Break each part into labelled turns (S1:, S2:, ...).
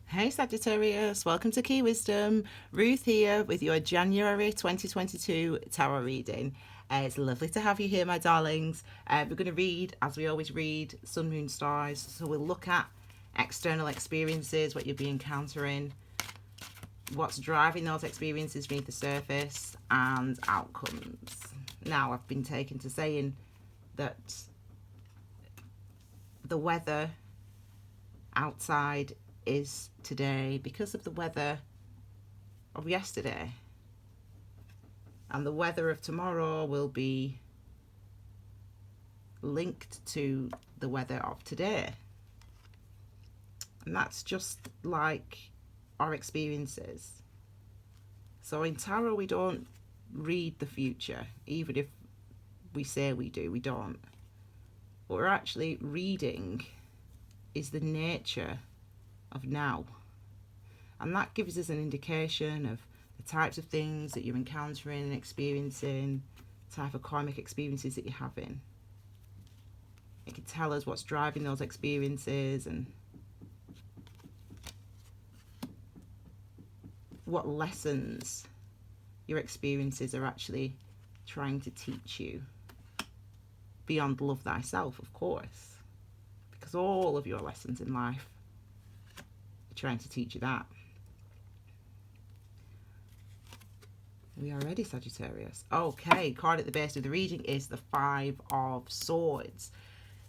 S1: Hey Sagittarius, welcome to Key Wisdom. Ruth here with your January 2022 tarot reading. It's lovely to have you here, my darlings. We're going to read, as we always read, Sun, Moon, Stars. So we'll look at external experiences, what you'll be encountering, what's driving those experiences beneath the surface, and outcomes. Now, I've been taken to saying that the weather outside is today because of the weather of yesterday, and the weather of tomorrow will be linked to the weather of today. And that's just like our experiences. So in tarot, we don't read the future, even if we say we do, we don't. What we're actually reading is the nature of now, and that gives us an indication of the types of things that you're encountering and experiencing, the type of karmic experiences that you're having. It can tell us what's driving those experiences and what lessons your experiences are actually trying to teach you, beyond love thyself, of course, because all of your lessons in life trying to teach you that. We are ready, Sagittarius. Okay, card at the base of the reading is the Five of Swords.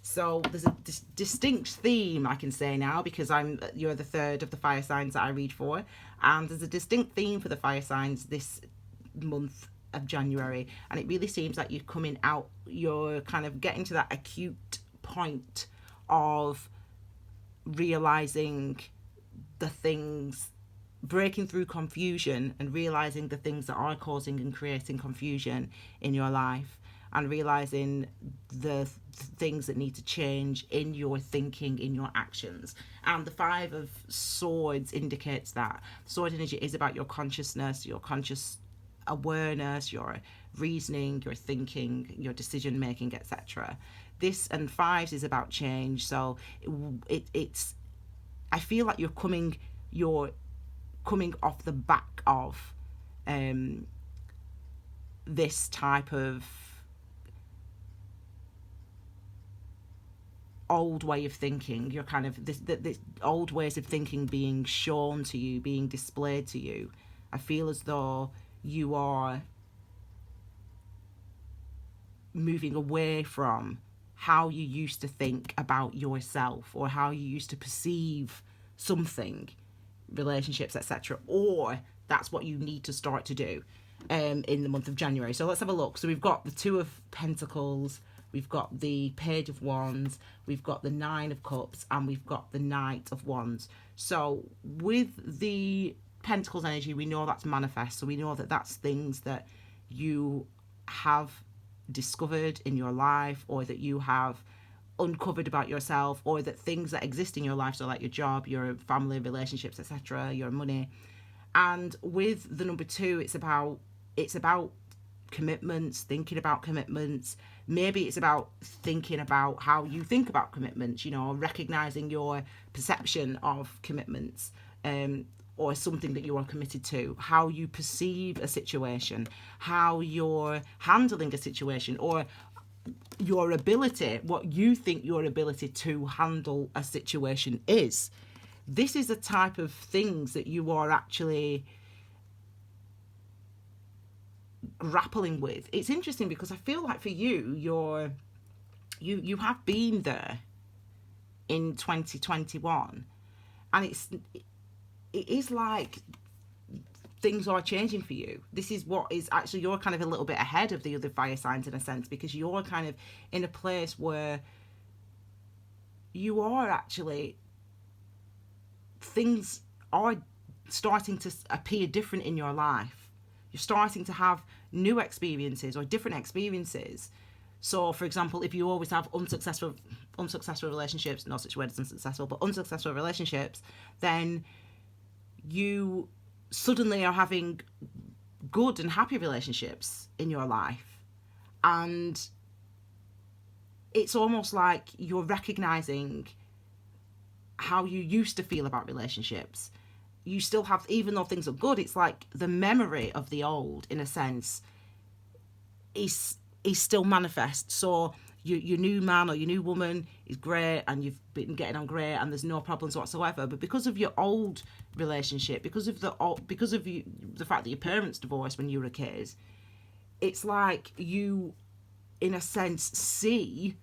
S1: So there's a distinct theme, I can say now, because you're the third of the fire signs that I read for, and there's a distinct theme for the fire signs this month of January, and it really seems like you're coming out, you're kind of getting to that acute point of realizing the things, breaking through confusion and realizing the things that are causing and creating confusion in your life, and realizing the things that need to change in your thinking, in your actions. And the Five of Swords indicates that sword energy is about your consciousness, your conscious awareness, your reasoning, your thinking, your decision making, etc. This and fives is about change. So it's I feel like you're coming off the back of this type of old way of thinking. You're kind of this old ways of thinking being shown to you, being displayed to you. I feel as though you are moving away from how you used to think about yourself, or how you used to perceive something, relationships, etc. Or that's what you need to start to do in the month of January. So let's have a look. So we've got the Two of Pentacles, we've got the Page of Wands, we've got the Nine of Cups, and we've got the Knight of Wands. So with the Pentacles energy, we know that's manifest. So we know that that's things that you have discovered in your life, or that you have uncovered about yourself, or that things that exist in your life, so like your job, your family, relationships, etc., your money. And with the number two, it's about commitments, thinking about commitments. Maybe it's about thinking about how you think about commitments, you know, recognizing your perception of commitments, or something that you are committed to, how you perceive a situation, how you're handling a situation, or your ability, what you think your ability to handle a situation is. This is the type of things that you are actually grappling with. It's interesting because I feel like for you, you have been there in 2021, and it is like things are changing for you. This is what is actually, you're kind of a little bit ahead of the other fire signs in a sense, because you're kind of in a place where you are actually, things are starting to appear different in your life. You're starting to have new experiences or different experiences. So for example, if you always have unsuccessful relationships, no such word as unsuccessful, but unsuccessful relationships, then you suddenly are having good and happy relationships in your life. And it's almost like you're recognizing how you used to feel about relationships. You still have, even though things are good, it's like the memory of the old, in a sense, is still manifest. So your new man or your new woman is great, and you've been getting on great, and there's no problems whatsoever. But because of your old relationship, because of the fact that your parents divorced when you were a kid, it's like you, in a sense, see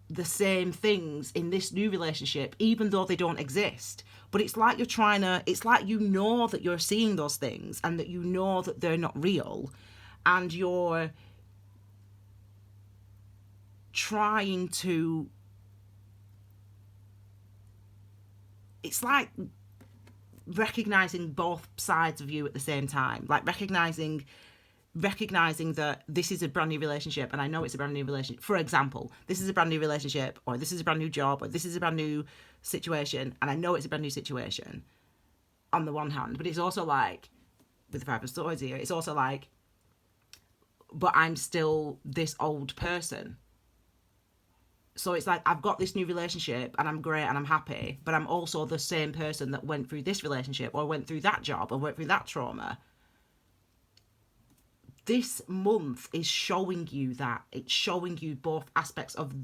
S1: the same things in this new relationship, even though they don't exist. But it's like it's like you know that you're seeing those things, and that you know that they're not real, and you're trying to, it's like recognizing both sides of you at the same time, like recognizing that this is a brand new relationship, and I know it's a brand new relationship. For example, this is a brand new relationship, or this is a brand new job, or this is a brand new situation, and I know it's a brand new situation on the one hand. But it's also like, with the Five of Swords here, it's also like, but I'm still this old person. So it's like, I've got this new relationship and I'm great and I'm happy, but I'm also the same person that went through this relationship, or went through that job, or went through that trauma. This month is showing you that. It's showing you both aspects of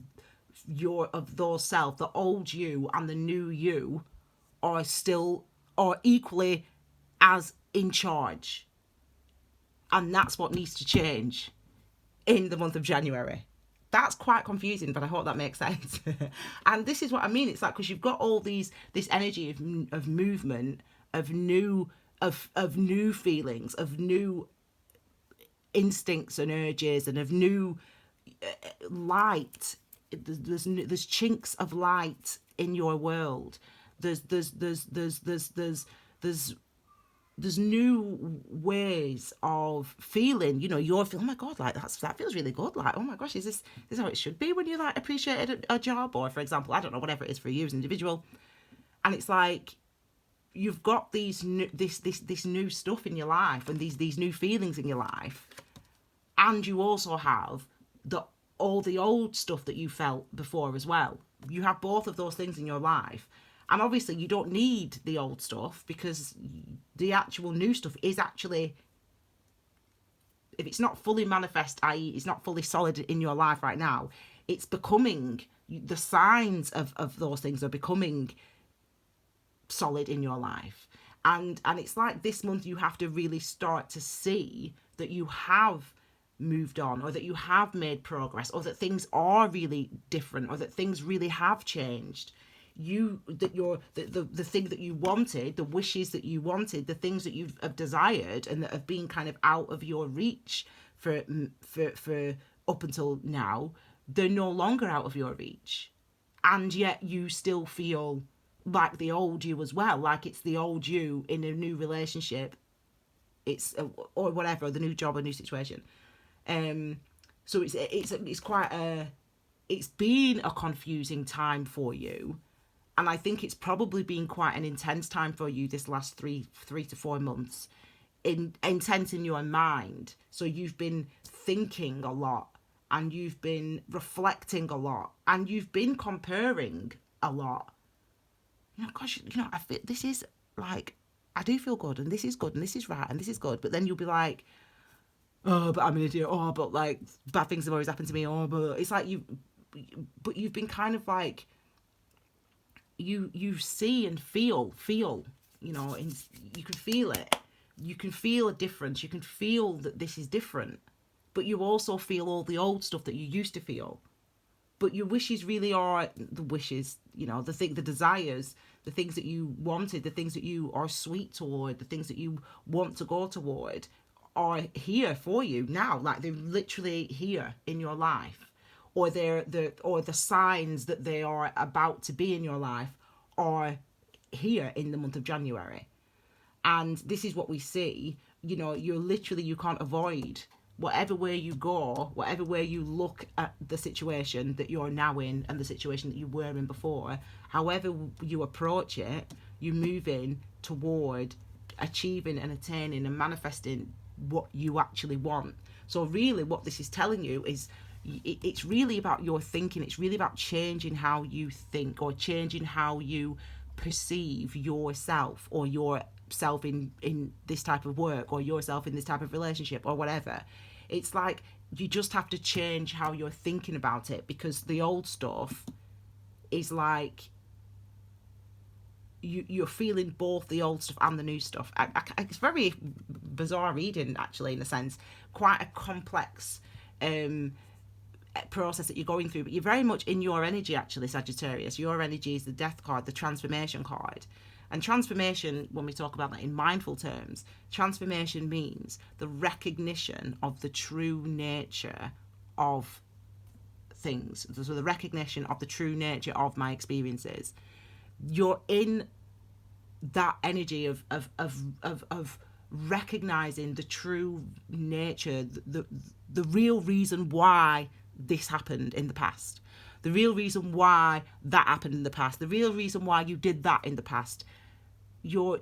S1: those self. The old you and the new you are equally as in charge. And that's what needs to change in the month of January. That's quite confusing, but I hope that makes sense. And this is what I mean. It's like, because you've got all this energy of movement, of new feelings, of new instincts and urges, and of new light. There's chinks of light in your world. There's new ways of feeling. You know, you're feeling, oh my god, like that feels really good. Like, oh my gosh, is this how it should be when you like appreciated a job, or for example, I don't know, whatever it is for you as an individual. And it's like, you've got this new stuff in your life, and these new feelings in your life, and you also have all the old stuff that you felt before as well. You have both of those things in your life. And obviously you don't need the old stuff, because the actual new stuff is actually, if it's not fully manifest, i.e. it's not fully solid in your life right now, it's becoming, the signs of those things are becoming solid in your life. And it's like, this month you have to really start to see that you have moved on, or that you have made progress, or that things are really different, or that things really have changed. The thing that you wanted, the wishes that you wanted, the things that you have desired, and that have been kind of out of your reach for up until now, they're no longer out of your reach. And yet you still feel like the old you as well, like it's the old you in a new relationship, or whatever, the new job or new situation. So it's quite it's been a confusing time for you, and I think it's probably been quite an intense time for you this last 3 to 4 months, intense in your mind. So you've been thinking a lot, and you've been reflecting a lot, and you've been comparing a lot. You know, gosh, you know, I feel this is like, I do feel good, and this is good, and this is right, and this is good. But then you'll be like, oh, but I'm an idiot. Oh, but like bad things have always happened to me. Oh, but it's like you've been kind of like, you see and feel, you know, and you can feel it. You can feel a difference. You can feel that this is different, but you also feel all the old stuff that you used to feel. But your wishes really are the wishes, you know, the desires, the things that you wanted, the things that you are sweet toward, the things that you want to go toward, are here for you now. Like, they're literally here in your life, or the signs that they are about to be in your life are here in the month of January. And this is what we see. You know, you can't avoid, whatever way you go, whatever way you look at the situation that you're now in, and the situation that you were in before, however you approach it, you move in toward achieving and attaining and manifesting what you actually want. So really what this is telling you is, It's really about your thinking. It's really about changing how you think, or changing how you perceive yourself, or yourself in this type of work, or yourself in this type of relationship, or whatever. It's like you just have to change how you're thinking about it, because the old stuff is like you're feeling both the old stuff and the new stuff. It's very bizarre reading, actually, in a sense. Quite a complex process that you're going through, but you're very much in your energy, actually, Sagittarius. Your energy is the death card, the transformation card. And transformation, when we talk about that in mindful terms, transformation means the recognition of the true nature of things. So the recognition of the true nature of my experiences. You're in that energy of recognizing the true nature, the real reason why this happened in the past, the real reason why that happened in the past, the real reason why you did that in the past. You're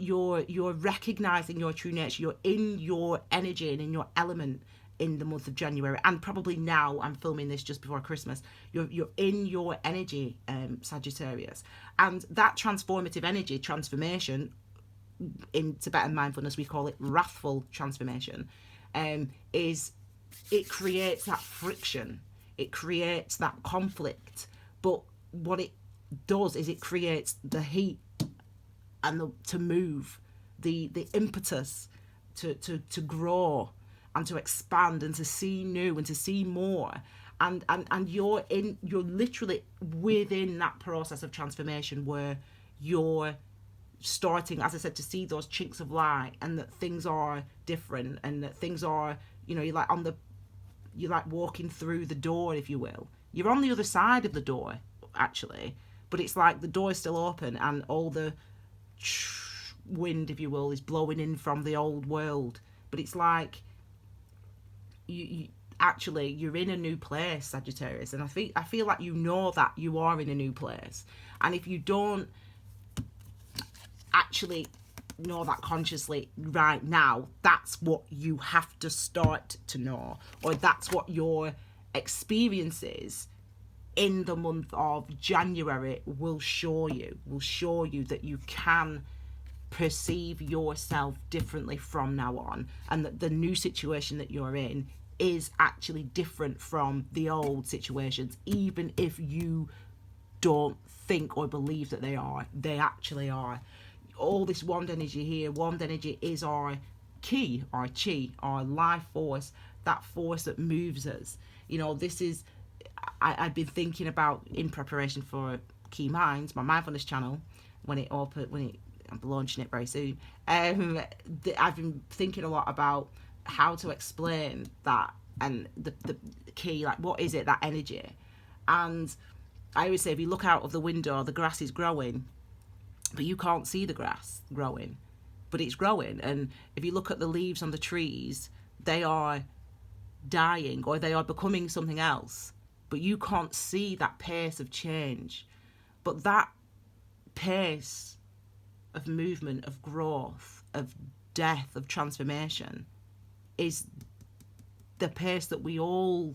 S1: recognizing your true nature. You're in your energy and in your element in the month of January, and probably now, I'm filming this just before Christmas, you're in your energy, Sagittarius. And that transformative energy, transformation, in Tibetan mindfulness we call it wrathful transformation, is it creates that friction, it creates that conflict, but what it does is it creates the heat and to move, the impetus to grow and to expand and to see new and to see more. And you're literally within that process of transformation, where you're starting, as I said, to see those chinks of light, and that things are different, and that things are, you're like walking through the door, if you will. You're on the other side of the door, actually, but it's like the door is still open, and all the wind, if you will, is blowing in from the old world. But it's like you actually, you're in a new place, Sagittarius, and I feel like that you are in a new place. And if you don't actually know that consciously right now, that's what you have to start to know, or that's what your experiences in the month of January will show you that you can perceive yourself differently from now on, and that the new situation that you're in is actually different from the old situations, even if you don't think or believe that they actually are. All this wand energy here, wand energy is our ki, our chi, our life force, that force that moves us. This is, I've been thinking about, in preparation for Key Minds, my mindfulness channel, I'm launching it very soon. I've been thinking a lot about how to explain that, and the key, like, what is it, that energy? And I always say, if you look out of the window, the grass is growing, but you can't see the grass growing, but it's growing. And if you look at the leaves on the trees, they are dying, or they are becoming something else, but you can't see that pace of change. But that pace of movement, of growth, of death, of transformation is the pace that we all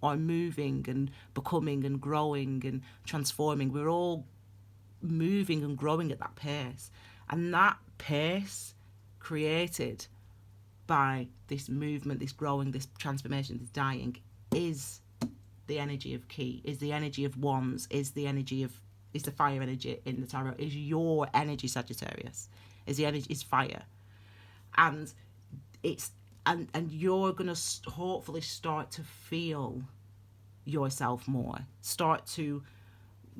S1: are moving and becoming and growing and transforming. We're all moving and growing at that pace. And that pace created by this movement, this growing, this transformation, this dying, is the energy of Ki, is the energy of Wands, is the fire energy in the tarot, is your energy, Sagittarius, is the energy, is fire. And it's, and you're going to hopefully start to feel yourself more, start to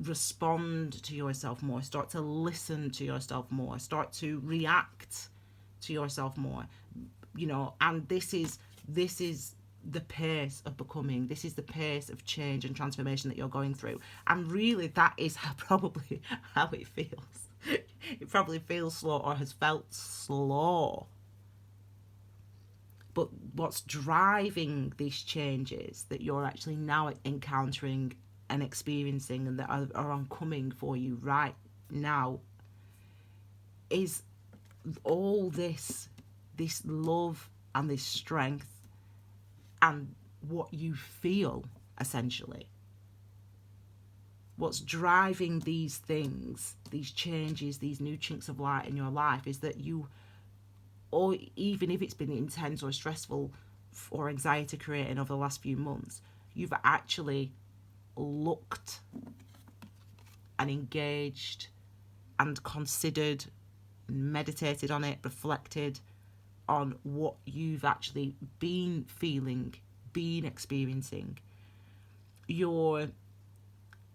S1: respond to yourself more, start to listen to yourself more, start to react to yourself more, and this is the pace of becoming, this is the pace of change and transformation that you're going through. And really, that is probably how it feels. It probably feels slow, or has felt slow. But what's driving these changes that you're actually now encountering and experiencing, and that are oncoming for you right now, is all this love and this strength, and what you feel essentially. What's driving these things, these changes, these new chinks of light in your life is that you, or even if it's been intense or stressful or anxiety creating over the last few months, you've actually looked and engaged and considered and meditated on it, reflected on what you've actually been feeling, been experiencing. Your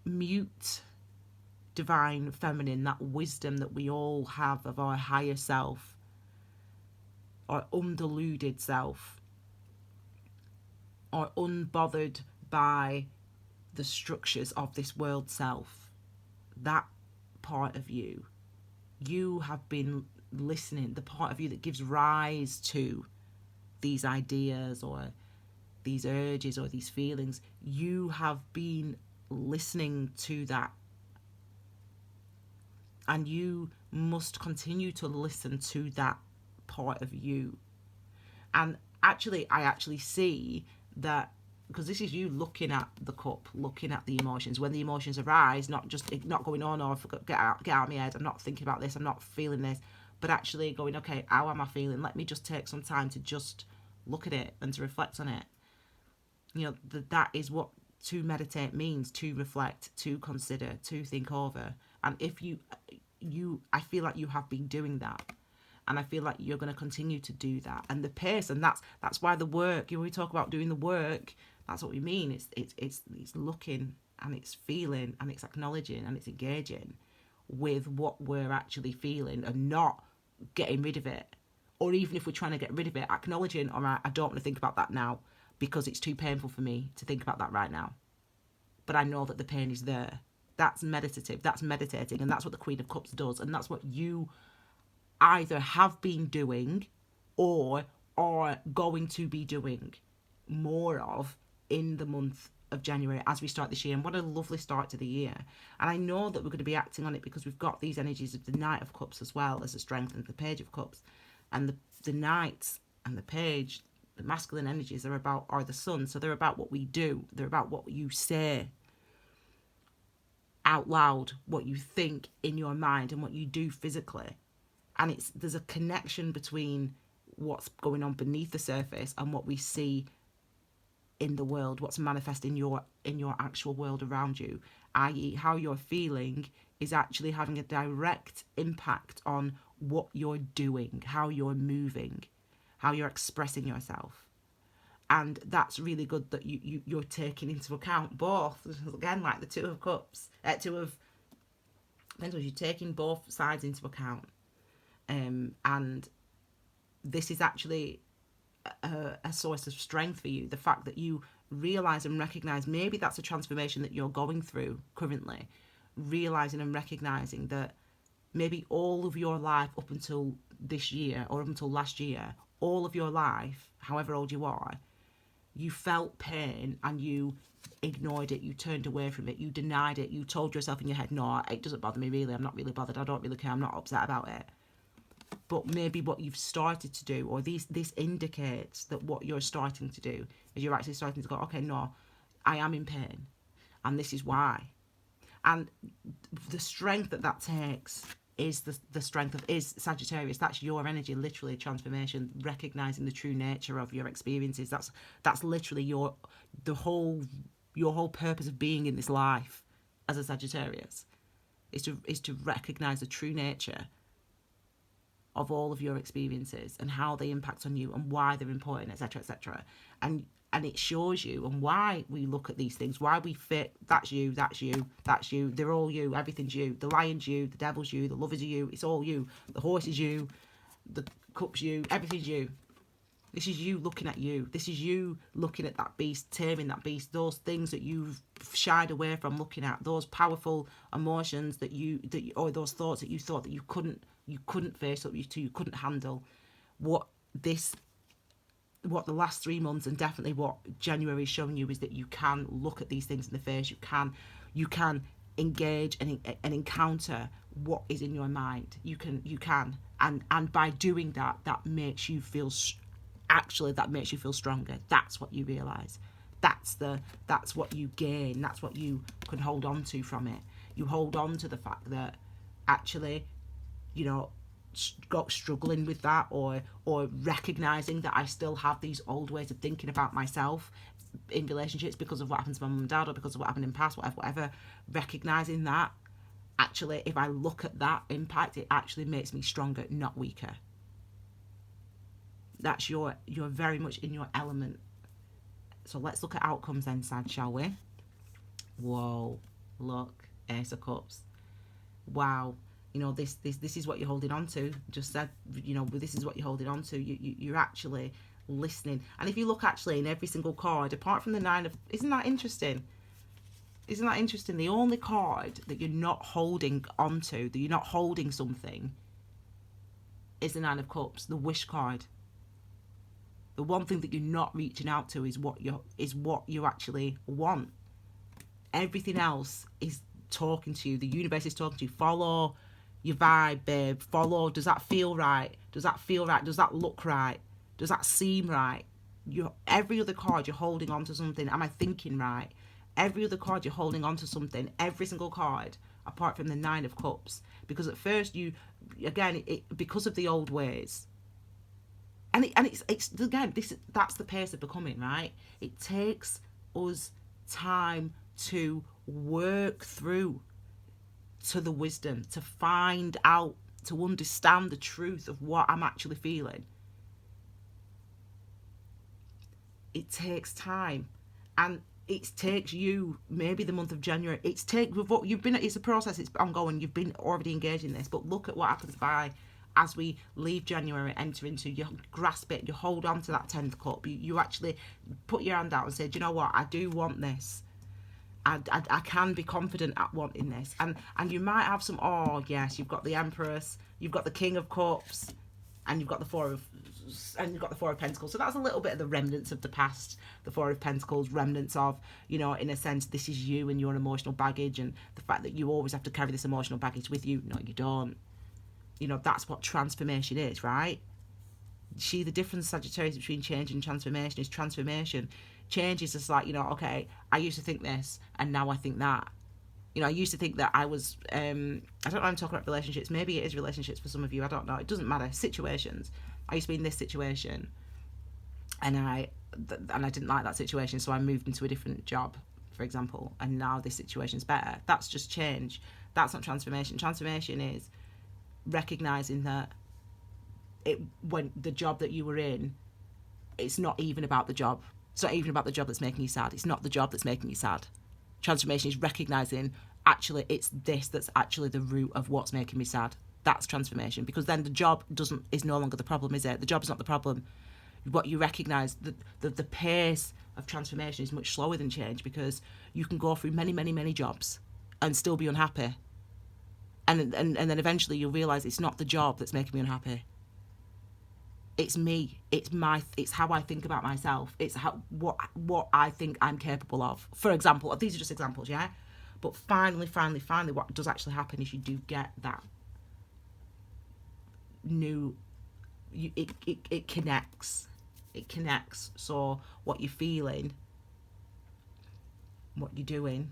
S1: mute divine feminine, that wisdom that we all have of our higher self, our undiluted self, or unbothered by the structures of this world self, that part of you, you have been listening, the part of you that gives rise to these ideas or these urges or these feelings, you have been listening to that, and you must continue to listen to that part of you. And actually, I actually see that, because this is you looking at the cup, looking at the emotions. When the emotions arise, not going, oh no, get out of my head, I'm not thinking about this, I'm not feeling this, but actually going, okay, how am I feeling? Let me just take some time to just look at it and to reflect on it. You know, that is what to meditate means: to reflect, to consider, to think over. And if you I feel like you have been doing that, and I feel like you're going to continue to do that. And the pace, and that's why the work, when we talk about doing the work, that's what we mean. It's looking, and it's feeling, and it's acknowledging, and it's engaging with what we're actually feeling, and not getting rid of it. Or even if we're trying to get rid of it, acknowledging, all right, I don't want to think about that now because it's too painful for me to think about that right now. But I know that the pain is there. That's meditative, that's meditating, and that's what the Queen of Cups does. And that's what you either have been doing or are going to be doing more of in the month of January as we start this year. And what a lovely start to the year. And I know that we're going to be acting on it because we've got these energies of the Knight of Cups as well as the Strength, and the Page of Cups. And the Knights and the Page, the masculine energies, are the sun. So they're about what we do. They're about what you say out loud, what you think in your mind, and what you do physically. And there's a connection between what's going on beneath the surface and what we see in the world, what's manifest in your actual world around you, i.e. how you're feeling is actually having a direct impact on what you're doing, how you're moving, how you're expressing yourself. And that's really good that you're taking into account both, again, like the Two of Cups, you're taking both sides into account. And this is actually a source of strength for you. The fact that you realize and recognize, maybe that's a transformation that you're going through currently, realizing and recognizing that maybe all of your life up until this year or up until last year, all of your life, however old you are, you felt pain and you ignored it, you turned away from it, you denied it, you told yourself in your head, no, it doesn't bother me really, I'm not really bothered, I don't really care, I'm not upset about it. But maybe what you've started to do, or this indicates that what you're starting to do is you're actually starting to go, okay, no, I am in pain, and this is why. And the strength that takes is the strength of Sagittarius. That's your energy, literally transformation, recognizing the true nature of your experiences. That's literally your whole purpose of being in this life as a Sagittarius is to recognize the true nature of all of your experiences and how they impact on you and why they're important, etc., etc. And it shows you, and why we look at these things, why we fit, that's you, that's you, that's you, they're all you, everything's you, the lion's you, the devil's you, the lovers are you, it's all you, the horse is you, the cup's you, everything's you. This is you looking at you. This is you looking at that beast, taming that beast, those things that you've shied away from looking at, those powerful emotions that or those thoughts that you thought that you couldn't face up to, you couldn't handle. What the last 3 months, and definitely what January is showing you, is that you can look at these things in the face. You can engage and encounter what is in your mind. You can, and by doing that makes you feel. Actually, that makes you feel stronger. That's what you realize. That's what you gain. That's what you can hold on to from it. You hold on to the fact that actually, you know, struggling with that, or recognizing that I still have these old ways of thinking about myself in relationships because of what happened to my mum and dad, or because of what happened in the past, whatever. Recognizing that, actually, if I look at that impact, it actually makes me stronger, not weaker. That's you're very much in your element. So let's look at outcomes then, Sad, shall we? Whoa, look, Ace of Cups. Wow. You know, this is what you're holding on to. Just said, you know, this is what you're holding on to. You're actually listening. And if you look actually in every single card, apart from the Nine of... Isn't that interesting? Isn't that interesting? The only card that you're not holding onto, that you're not holding something, is the Nine of Cups, the wish card. The one thing that you're not reaching out to is what you actually want. Everything else is talking to you. The universe is talking to you. Follow your vibe, babe. Follow. Does that feel right? Does that feel right? Does that look right? Does that seem right? Every other card, you're holding on to something. Am I thinking right? Every other card, you're holding on to something. Every single card, apart from the Nine of Cups. Because at first because of the old ways. And it's again, that's the pace of becoming, right? It takes us time to work through to the wisdom, to find out, to understand the truth of what I'm actually feeling. It takes time, and it takes you maybe the month of January. It's a process. It's ongoing. You've been already engaged in this, but look at what happens as we leave January, enter into, you grasp it, you hold on to that 10th cup, you actually put your hand out and say, do you know what, I do want this. I can be confident at wanting this. And you might have some, yes, you've got the Empress, you've got the King of Cups, and you've got the Four of Pentacles. So that's a little bit of the remnants of the past. The Four of Pentacles, remnants of, you know, in a sense, this is you and your emotional baggage, and the fact that you always have to carry this emotional baggage with you. No, you don't. You know, that's what transformation is, right? See, the difference, Sagittarius, between change and transformation is transformation. Change is just like, you know, okay, I used to think this and now I think that. You know, I used to think that I was, I don't know, I'm talking about relationships. Maybe it is relationships for some of you. I don't know. It doesn't matter. Situations. I used to be in this situation and I didn't like that situation. So I moved into a different job, for example. And now this situation's better. That's just change. That's not transformation. Transformation is recognizing that when the job that you were in, it's not even about the job. It's not even about the job that's making you sad. It's not the job that's making you sad. Transformation is recognizing, actually, it's this that's actually the root of what's making me sad. That's transformation, because then the job is no longer the problem, is it? The job is not the problem. What you recognize, the pace of transformation is much slower than change, because you can go through many, many, many jobs and still be unhappy. And then eventually you'll realize it's not the job that's making me unhappy. It's me. It's how I think about myself. It's what I think I'm capable of. For example, these are just examples, yeah? But finally, what does actually happen is you do get that new... It connects. It connects. So what you're feeling, what you're doing,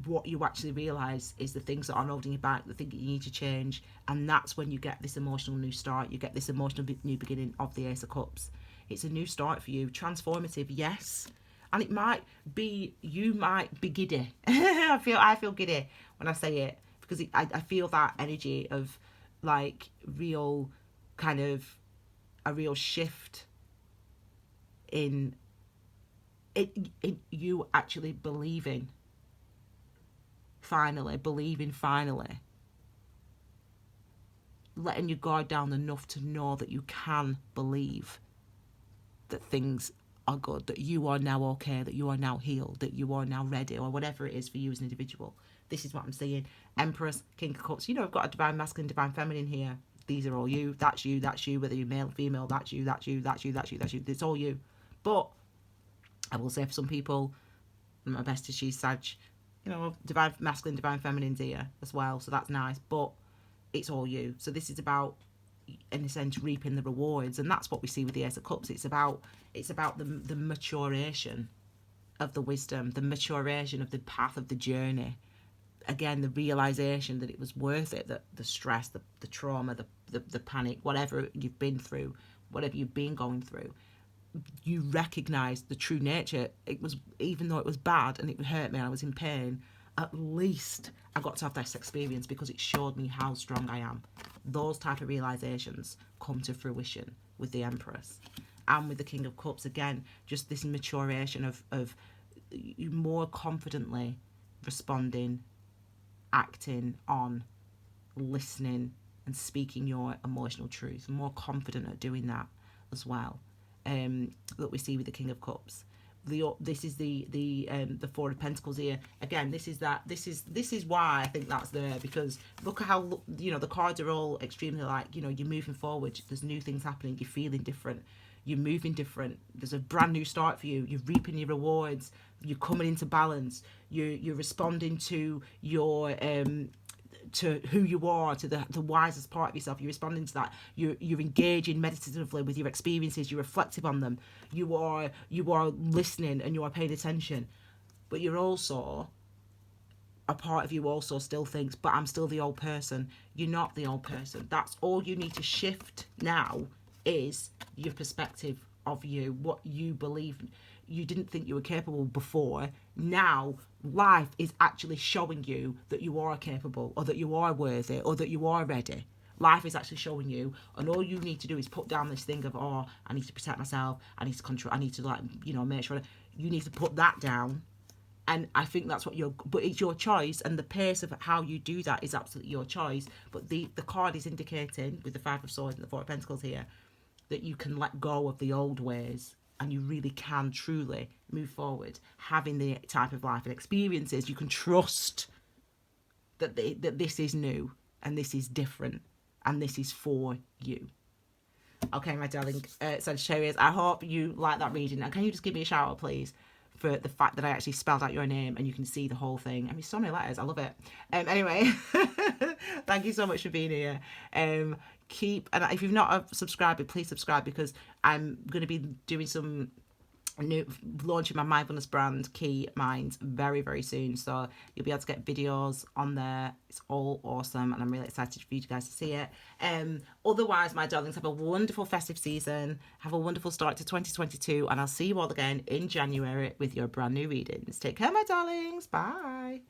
S1: what you actually realise is the things that are holding you back, the thing that you need to change. And that's when you get this emotional new start. You get this emotional new beginning of the Ace of Cups. It's a new start for you. Transformative, yes. And it might be, you might be giddy. I feel giddy when I say it, because I feel that energy of like real kind of a real shift in you actually believing. Finally, letting your guard down enough to know that you can believe that things are good, that you are now okay, that you are now healed, that you are now ready, or whatever it is for you as an individual. This is what I'm saying. Empress, King of Cups. You know, I've got a divine masculine, divine feminine here. These are all you. That's you. Whether you're male, female, that's you. It's all you. But I will say, for some people, my bestie, she's Sag, you know, divine masculine, divine feminine's here as well, so that's nice, but it's all you. So this is about in a sense, reaping the rewards. And that's what we see with the Ace of Cups. It's about the maturation of the wisdom, the maturation of the path of the journey. Again, the realization that it was worth it, that the stress, the trauma, the panic, whatever you've been through, whatever you've been going through, you recognize the true nature. It was, even though it was bad and it hurt me and I was in pain, at least I got to have this experience because it showed me how strong I am. Those type of realizations come to fruition with the Empress. And with the King of Cups, again, just this maturation of you more confidently responding, acting on, listening and speaking your emotional truth. More confident at doing that as well. That we see with the King of Cups. This is the Four of Pentacles here. Again, this is why I think that's there, because look at how, you know, the cards are all extremely like, you know, you're moving forward, there's new things happening, you're feeling different, you're moving different, there's a brand new start for you, you're reaping your rewards, you're coming into balance, you're responding to your to who you are, to the wisest part of yourself. You're responding to that. You're engaging meditatively with your experiences. You're reflective on them. You are listening and you are paying attention. But you're also, a part of you also still thinks, but I'm still the old person. You're not the old person. That's all you need to shift now, is your perspective of you, what you believe. You didn't think you were capable before. Now life is actually showing you that you are capable, or that you are worthy, or that you are ready. Life is actually showing you, and all you need to do is put down this thing of, oh, I need to protect myself, I need to control, I need to, like, you know, make sure. You need to put that down. And I think that's what but it's your choice, and the pace of how you do that is absolutely your choice. But the card is indicating, with the Five of Swords and the Four of Pentacles here, that you can let go of the old ways, and you really can truly move forward, having the type of life and experiences. You can trust that this is new, and this is different, and this is for you. Okay, my darling Sagittarius, I hope you like that reading. And can you just give me a shout out, please, for the fact that I actually spelled out your name and you can see the whole thing. I mean, so many letters. I love it. Anyway, thank you so much for being here. And if you've not subscribed, please subscribe, because I'm going to be doing some launching my mindfulness brand, Key Minds, very, very soon. So you'll be able to get videos on there. It's all awesome, and I'm really excited for you guys to see it. Otherwise, my darlings, have a wonderful festive season. Have a wonderful start to 2022, and I'll see you all again in January with your brand new readings. Take care, my darlings. Bye.